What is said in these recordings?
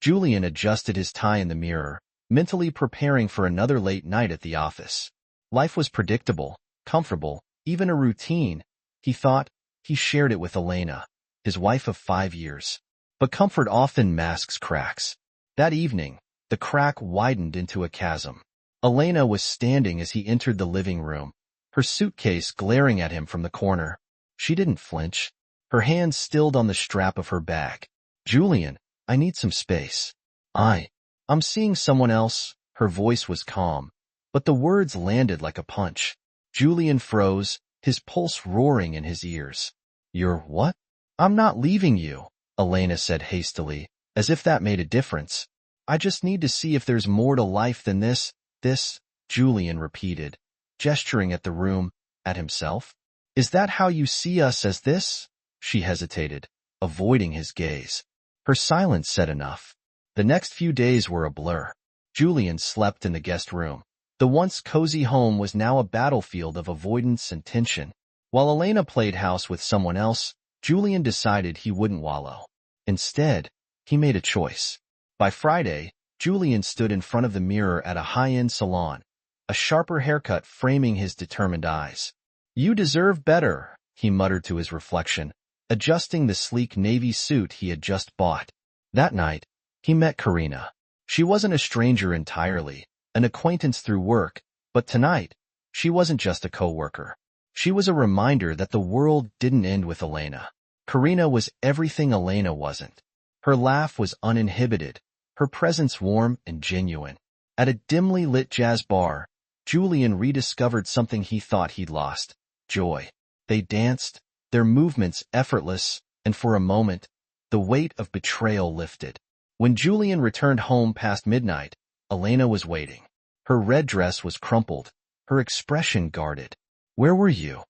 Julian adjusted his tie in the mirror, mentally preparing for another late night at the office. Life was predictable, comfortable, even a routine, he thought. He shared it with Elena, his wife of 5 years. But comfort often masks cracks. That evening, the crack widened into a chasm. Elena was standing as he entered the living room, her suitcase glaring at him from the corner. She didn't flinch, her hand stilled on the strap of her bag. "Julian, I need some space. I'm seeing someone else." Her voice was calm, but the words landed like a punch. Julian froze, his pulse roaring in his ears. "You're what?" "I'm not leaving you," Elena said hastily, as if that made a difference. "I just need to see if there's more to life than this." "This," Julian repeated, gesturing at the room, at himself. "Is that how you see us, as this?" She hesitated, avoiding his gaze. Her silence said enough. The next few days were a blur. Julian slept in the guest room. The once cozy home was now a battlefield of avoidance and tension. While Elena played house with someone else, Julian decided he wouldn't wallow. Instead, he made a choice. By Friday, Julian stood in front of the mirror at a high-end salon, a sharper haircut framing his determined eyes. "You deserve better," he muttered to his reflection, adjusting the sleek navy suit he had just bought. That night, he met Karina. She wasn't a stranger entirely, an acquaintance through work, but tonight, she wasn't just a coworker. She was a reminder that the world didn't end with Elena. Karina was everything Elena wasn't. Her laugh was uninhibited, her presence warm and genuine. At a dimly lit jazz bar, Julian rediscovered something he thought he'd lost: joy. They danced, their movements effortless, and for a moment, the weight of betrayal lifted. When Julian returned home past midnight, Elena was waiting. Her red dress was crumpled, her expression guarded. "Where were you?"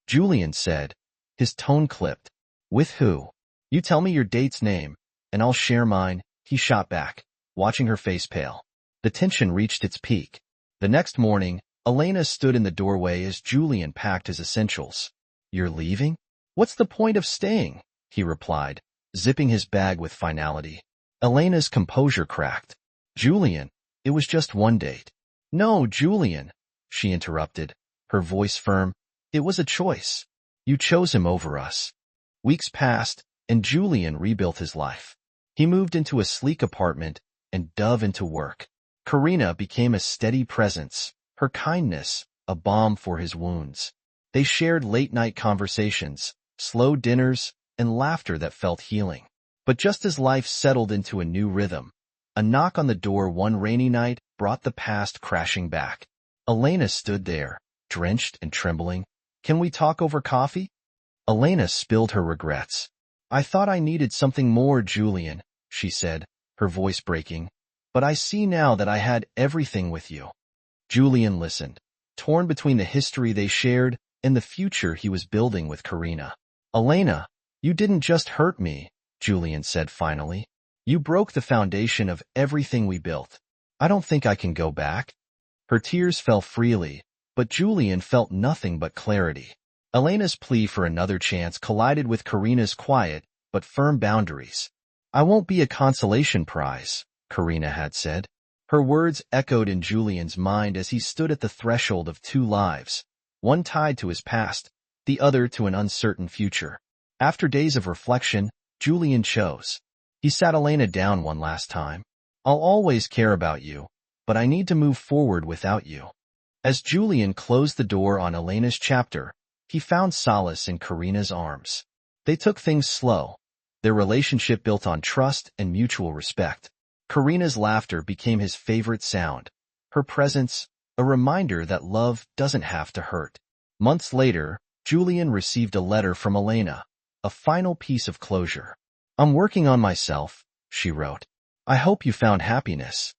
Julian said, his tone clipped. "With who?" "You tell me your date's name, and I'll share mine," he shot back, watching her face pale. The tension reached its peak. The next morning, Elena stood in the doorway as Julian packed his essentials. "You're leaving?" "What's the point of staying?" he replied, zipping his bag with finality. Elena's composure cracked. "Julian, it was just one date." "No, Julian," she interrupted, her voice firm. "It was a choice. You chose him over us." Weeks passed, and Julian rebuilt his life. He moved into a sleek apartment and dove into work. Karina became a steady presence, her kindness a balm for his wounds. They shared late-night conversations, slow dinners, and laughter that felt healing. But just as life settled into a new rhythm, a knock on the door one rainy night brought the past crashing back. Elena stood there, drenched and trembling. "Can we talk over coffee?" Elena spilled her regrets. "I thought I needed something more, Julian," she said, her voice breaking. "But I see now that I had everything with you." Julian listened, torn between the history they shared and the future he was building with Karina. "Elena, you didn't just hurt me," Julian said finally. "You broke the foundation of everything we built. I don't think I can go back." Her tears fell freely, but Julian felt nothing but clarity. Elena's plea for another chance collided with Karina's quiet but firm boundaries. "I won't be a consolation prize," Karina had said. Her words echoed in Julian's mind as he stood at the threshold of two lives, one tied to his past, the other to an uncertain future. After days of reflection, Julian chose. He sat Elena down one last time. "I'll always care about you, but I need to move forward without you." As Julian closed the door on Elena's chapter, he found solace in Karina's arms. They took things slow, their relationship built on trust and mutual respect. Karina's laughter became his favorite sound, her presence a reminder that love doesn't have to hurt. Months later, Julian received a letter from Elena, a final piece of closure. "I'm working on myself," she wrote. "I hope you found happiness."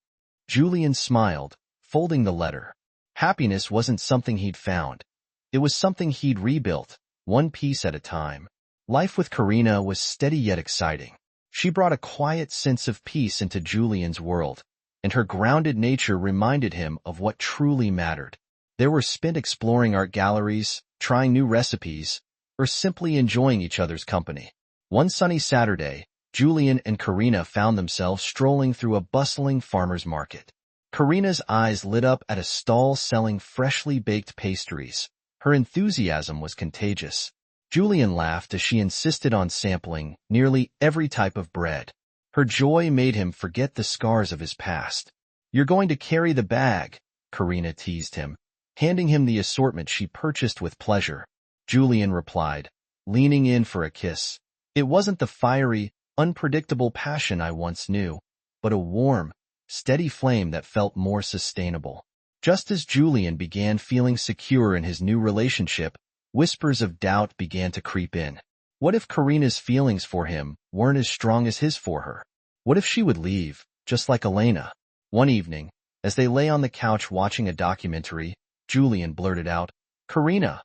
Julian smiled, folding the letter. Happiness wasn't something he'd found. It was something he'd rebuilt, one piece at a time. Life with Karina was steady yet exciting. She brought a quiet sense of peace into Julian's world, and her grounded nature reminded him of what truly mattered. They were spent exploring art galleries, trying new recipes, or simply enjoying each other's company. One sunny Saturday, Julian and Karina found themselves strolling through a bustling farmer's market. Karina's eyes lit up at a stall selling freshly baked pastries. Her enthusiasm was contagious. Julian laughed as she insisted on sampling nearly every type of bread. Her joy made him forget the scars of his past. "You're going to carry the bag," Karina teased him, handing him the assortment she purchased with pleasure. Julian replied, leaning in for a kiss. "It wasn't the fiery, unpredictable passion I once knew, but a warm, steady flame that felt more sustainable." Just as Julian began feeling secure in his new relationship, whispers of doubt began to creep in. What if Karina's feelings for him weren't as strong as his for her? What if she would leave, just like Elena? One evening, as they lay on the couch watching a documentary, Julian blurted out, "Karina,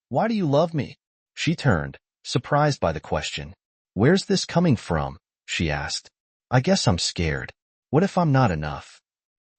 why do you love me?" She turned, surprised by the question. "Where's this coming from?" she asked. "I guess I'm scared. What if I'm not enough?"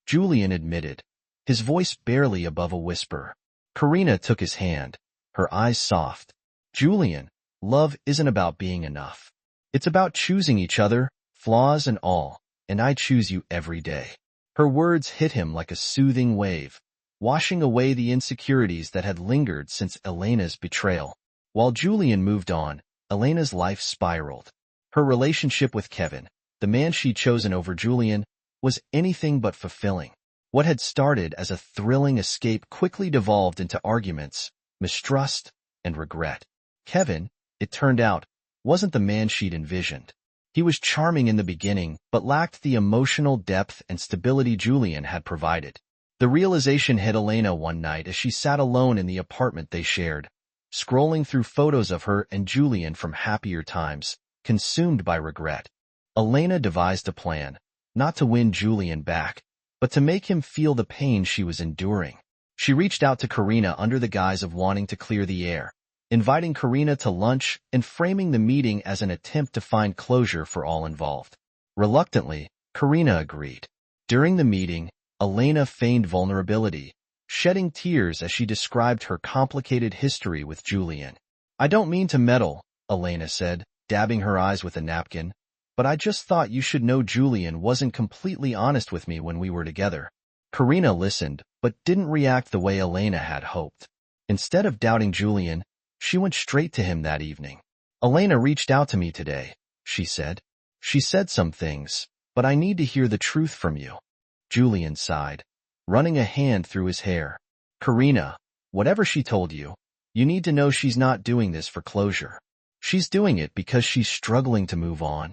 Julian admitted, his voice barely above a whisper. Karina took his hand, her eyes soft. "Julian, love isn't about being enough. It's about choosing each other, flaws and all, and I choose you every day." Her words hit him like a soothing wave, washing away the insecurities that had lingered since Elena's betrayal. While Julian moved on, Elena's life spiraled. Her relationship with Kevin, the man she'd chosen over Julian, was anything but fulfilling. What had started as a thrilling escape quickly devolved into arguments, mistrust, and regret. Kevin, it turned out, wasn't the man she'd envisioned. He was charming in the beginning, but lacked the emotional depth and stability Julian had provided. The realization hit Elena one night as she sat alone in the apartment they shared, scrolling through photos of her and Julian from happier times, consumed by regret. Elena devised a plan, not to win Julian back, but to make him feel the pain she was enduring. She reached out to Karina under the guise of wanting to clear the air, inviting Karina to lunch and framing the meeting as an attempt to find closure for all involved. Reluctantly, Karina agreed. During the meeting, Elena feigned vulnerability, shedding tears as she described her complicated history with Julian. "I don't mean to meddle," Elena said, dabbing her eyes with a napkin, "but I just thought you should know Julian wasn't completely honest with me when we were together." Karina listened, but didn't react the way Elena had hoped. Instead of doubting Julian, she went straight to him that evening. "Elena reached out to me today," she said. "She said some things, but I need to hear the truth from you." Julian sighed, running a hand through his hair. "Karina, whatever she told you, you need to know she's not doing this for closure. She's doing it because she's struggling to move on."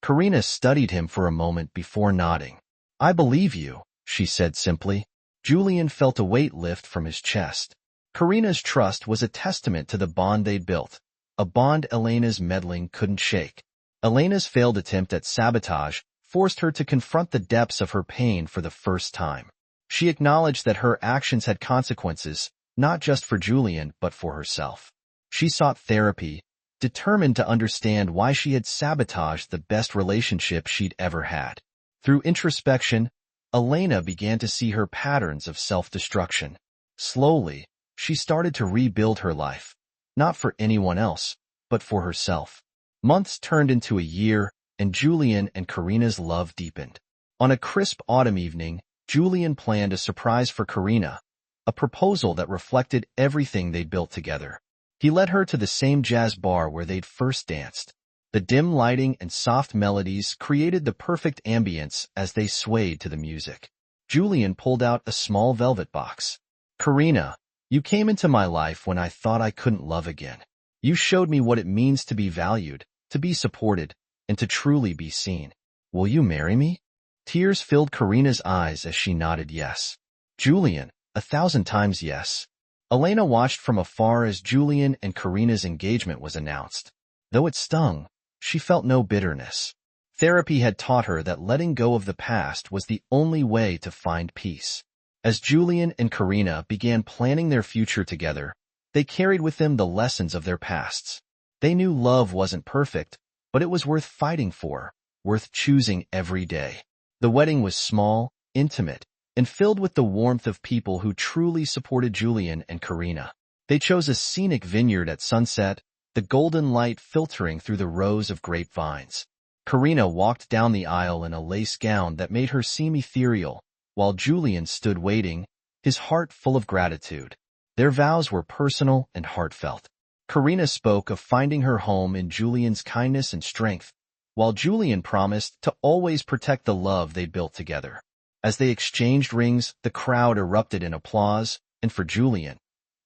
Karina studied him for a moment before nodding. "I believe you," she said simply. Julian felt a weight lift from his chest. Karina's trust was a testament to the bond they'd built, a bond Elena's meddling couldn't shake. Elena's failed attempt at sabotage forced her to confront the depths of her pain for the first time. She acknowledged that her actions had consequences, not just for Julian, but for herself. She sought therapy, determined to understand why she had sabotaged the best relationship she'd ever had. Through introspection, Elena began to see her patterns of self-destruction. Slowly, she started to rebuild her life, not for anyone else, but for herself. Months turned into a year, and Julian and Karina's love deepened. On a crisp autumn evening, Julian planned a surprise for Karina, a proposal that reflected everything they'd built together. He led her to the same jazz bar where they'd first danced. The dim lighting and soft melodies created the perfect ambience as they swayed to the music. Julian pulled out a small velvet box. "Karina, you came into my life when I thought I couldn't love again. You showed me what it means to be valued, to be supported, and to truly be seen. Will you marry me?" Tears filled Karina's eyes as she nodded yes. "Julian, 1,000 times yes." Elena watched from afar as Julian and Karina's engagement was announced. Though it stung, she felt no bitterness. Therapy had taught her that letting go of the past was the only way to find peace. As Julian and Karina began planning their future together, they carried with them the lessons of their pasts. They knew love wasn't perfect, but it was worth fighting for, worth choosing every day. The wedding was small, intimate, and filled with the warmth of people who truly supported Julian and Karina. They chose a scenic vineyard at sunset, the golden light filtering through the rows of grapevines. Karina walked down the aisle in a lace gown that made her seem ethereal, while Julian stood waiting, his heart full of gratitude. Their vows were personal and heartfelt. Karina spoke of finding her home in Julian's kindness and strength, while Julian promised to always protect the love they built together. As they exchanged rings, the crowd erupted in applause, and for Julian,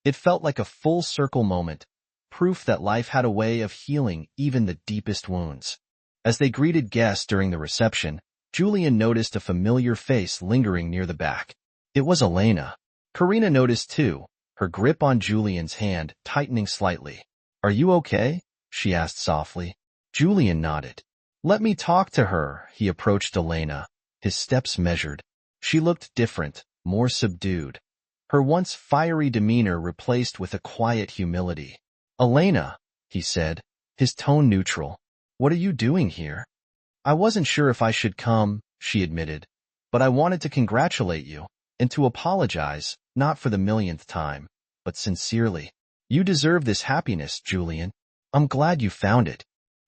it felt like a full-circle moment, proof that life had a way of healing even the deepest wounds. As they greeted guests during the reception, Julian noticed a familiar face lingering near the back. It was Elena. Karina noticed too, her grip on Julian's hand tightening slightly. "Are you okay?" she asked softly. Julian nodded. "Let me talk to her." He approached Elena, his steps measured. She looked different, more subdued, her once fiery demeanor replaced with a quiet humility. "Elena," he said, his tone neutral. "What are you doing here?" "I wasn't sure if I should come," she admitted, "but I wanted to congratulate you, and to apologize, not for the millionth time, but sincerely. You deserve this happiness, Julian. I'm glad you found it."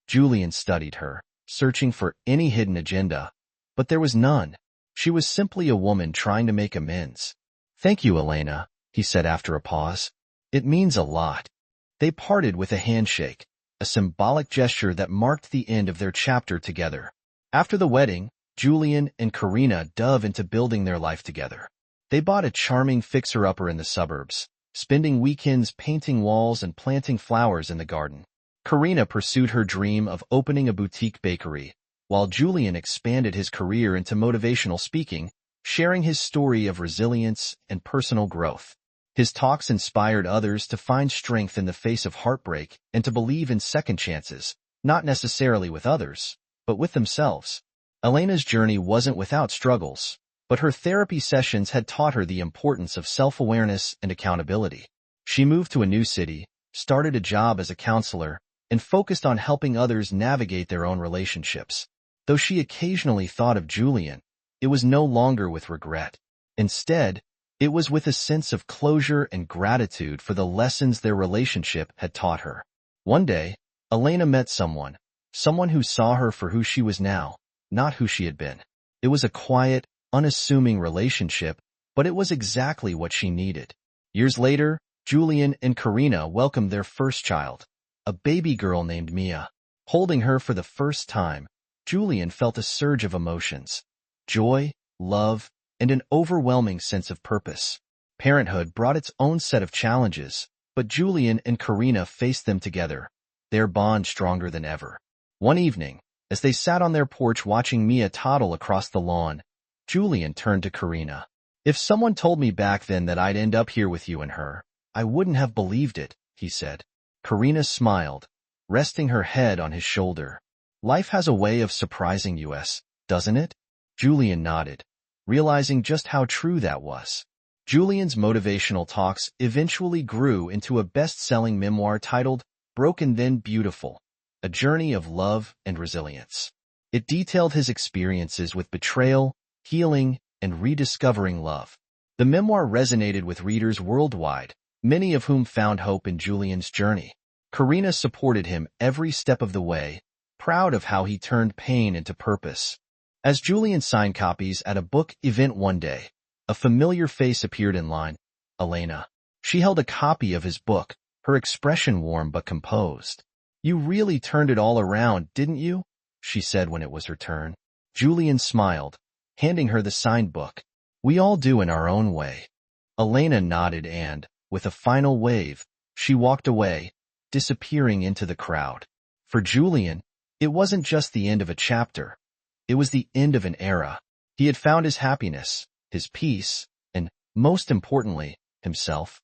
Julian studied her, searching for any hidden agenda, but there was none. She was simply a woman trying to make amends. "Thank you, Elena," he said after a pause. "It means a lot." They parted with a handshake, a symbolic gesture that marked the end of their chapter together. After the wedding, Julian and Karina dove into building their life together. They bought a charming fixer-upper in the suburbs, spending weekends painting walls and planting flowers in the garden. Karina pursued her dream of opening a boutique bakery, while Julian expanded his career into motivational speaking, sharing his story of resilience and personal growth. His talks inspired others to find strength in the face of heartbreak and to believe in second chances, not necessarily with others, but with themselves. Elena's journey wasn't without struggles, but her therapy sessions had taught her the importance of self-awareness and accountability. She moved to a new city, started a job as a counselor, and focused on helping others navigate their own relationships. Though she occasionally thought of Julian, it was no longer with regret. Instead, it was with a sense of closure and gratitude for the lessons their relationship had taught her. One day, Elena met someone who saw her for who she was now, not who she had been. It was a quiet, unassuming relationship, but it was exactly what she needed. Years later, Julian and Karina welcomed their first child, a baby girl named Mia. Holding her for the first time, Julian felt a surge of emotions: joy, love, and an overwhelming sense of purpose. Parenthood brought its own set of challenges, but Julian and Karina faced them together, their bond stronger than ever. One evening, as they sat on their porch watching Mia toddle across the lawn, Julian turned to Karina. "If someone told me back then that I'd end up here with you and her, I wouldn't have believed it," he said. Karina smiled, resting her head on his shoulder. "Life has a way of surprising us, doesn't it?" Julian nodded, realizing just how true that was. Julian's motivational talks eventually grew into a best-selling memoir titled Broken Then Beautiful, a journey of love and resilience. It detailed his experiences with betrayal, healing, and rediscovering love. The memoir resonated with readers worldwide, many of whom found hope in Julian's journey. Karina supported him every step of the way, proud of how he turned pain into purpose. As Julian signed copies at a book event one day, a familiar face appeared in line: Elena. She held a copy of his book, her expression warm but composed. "You really turned it all around, didn't you?" she said when it was her turn. Julian smiled, handing her the signed book. "We all do in our own way." Elena nodded and, with a final wave, she walked away, disappearing into the crowd. For Julian, it wasn't just the end of a chapter. It was the end of an era. He had found his happiness, his peace, and, most importantly, himself.